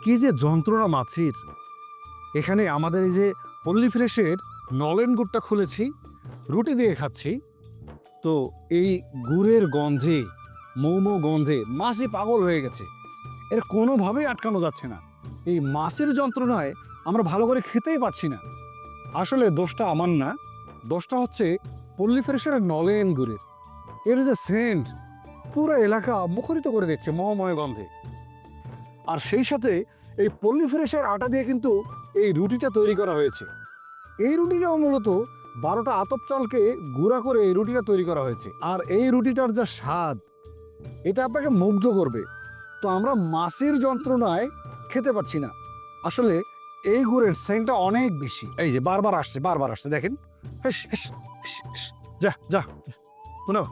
কি যে যন্ত্রণা মাছির। এখানে আমাদের এই যে পল্লী ফ্রেশের নলেন গুড়টা খুলেছি, রুটি দিয়ে খাচ্ছি, তো এই গুড়ের গন্ধে, মৌ গন্ধে মাছি পাগল হয়ে গেছে। এর কোনোভাবেই আটকানো যাচ্ছে না। এই মাছের যন্ত্রণায় আমরা ভালো করে খেতেই পারছি না। আসলে দোষটা আমার না, দোষটা হচ্ছে পল্লী ফ্রেশের নলেন গুড়ের। এর যে সেন্ট পুরো এলাকা মুখরিত করে দিচ্ছে মহময় গন্ধে। আর সেই সাথে এই পল্লী ফ্রেশের আটা দিয়ে কিন্তু এই রুটিটা তৈরি করা হয়েছে। এই রুটিটাও মূলত 12টা আতপ চালকে গুঁড়া করে এই রুটিটা তৈরি করা হয়েছে। আর এই রুটিটার যা স্বাদ, এটা আপনাকে মুগ্ধ করবে। তো আমরা মাছের যন্ত্রণায় খেতে পারছি না। আসলে এই গুড়ের সেন্টটা অনেক বেশি। এই যে বারবার আসছে দেখেন। হেস, হেস, হেস, হেস। যা যা শোনো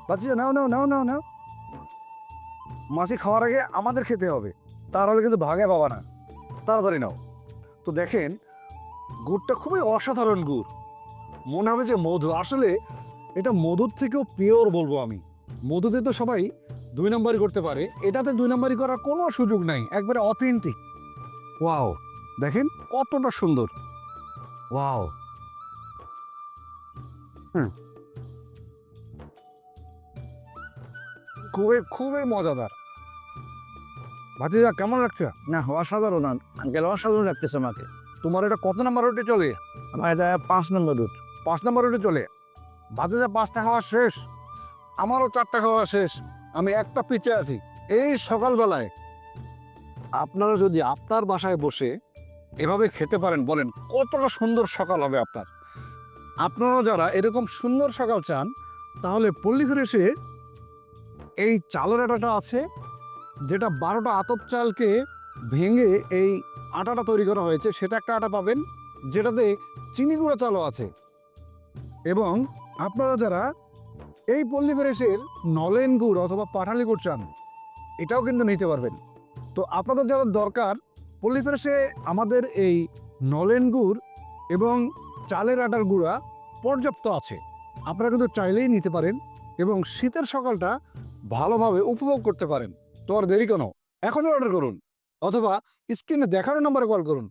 বাচ্চা, নাও নাও নাও নাও নাও। মাছি খাওয়ার আগে আমাদের খেতে হবে, তাহলে কিন্তু ভাগে পাবা না। তাড়াতাড়ি নাও। তো দেখেন, গুড়টা খুবই অসাধারণ গুড়। মনে হবে যে মধু। আসলে এটা মধুর থেকেও পিওর বলবো আমি। মধুতে তো সবাই 2 নম্বরই করতে পারে, এটাতে 2 নম্বরই করার কোনো সুযোগ নাই, একবারে অথেন্টিক। ওয়াও, দেখেন কতটা সুন্দর। ওয়াও। খুবই খুবই মজাদার। ভাতিজা কেমন লাগছে? না, অসাধারণ আঙ্কেল, অসাধারণ লাগতেছে আমাকে। তোমার এটা কত নম্বর রুটি চলে? আমার এটা 5 নম্বর রুট। 5 নম্বর রুটি চলে। ভাতিজা 5টা খাওয়া শেষ, আমারও 4টা খাওয়া শেষ। আমি একটা পিছে আছি। এই সকালবেলায় আপনারা যদি আপনার বাসায় বসে এভাবে খেতে পারেন, বলেন কতটা সুন্দর সকাল হবে আপনার। আপনারা যারা এরকম সুন্দর সকাল চান, তাহলে পল্লী ফ্রেশে এই চালের আটাটা আছে, যেটা 12টা আতপ চালকে ভেঙে এই আটাটা তৈরি করা হয়েছে, সেটা একটা আটা পাবেন, যেটাতে চিনি গুঁড়া চালও আছে। এবং আপনারা যারা এই পল্লী ফ্রেশের নলেন গুড় অথবা পাটালি গুড় চান, এটাও কিন্তু নিতে পারবেন। তো আপনাদের যারা দরকার, পল্লী ফ্রেশে আমাদের এই নলেন গুড় এবং চালের আটার গুঁড়া পর্যাপ্ত আছে। আপনারা কিন্তু চাইলেই নিতে পারেন এবং শীতের সকালটা ভালোভাবে উপভোগ করতে পারেন। তো আর দেরি কেন, এখনই অর্ডার করুন অথবা স্ক্রিনে দেখানো নম্বরে কল করুন।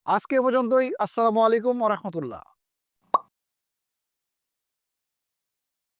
আজকে এ পর্যন্তই। আসসালামু আলাইকুম ওয়া রাহমাতুল্লাহ।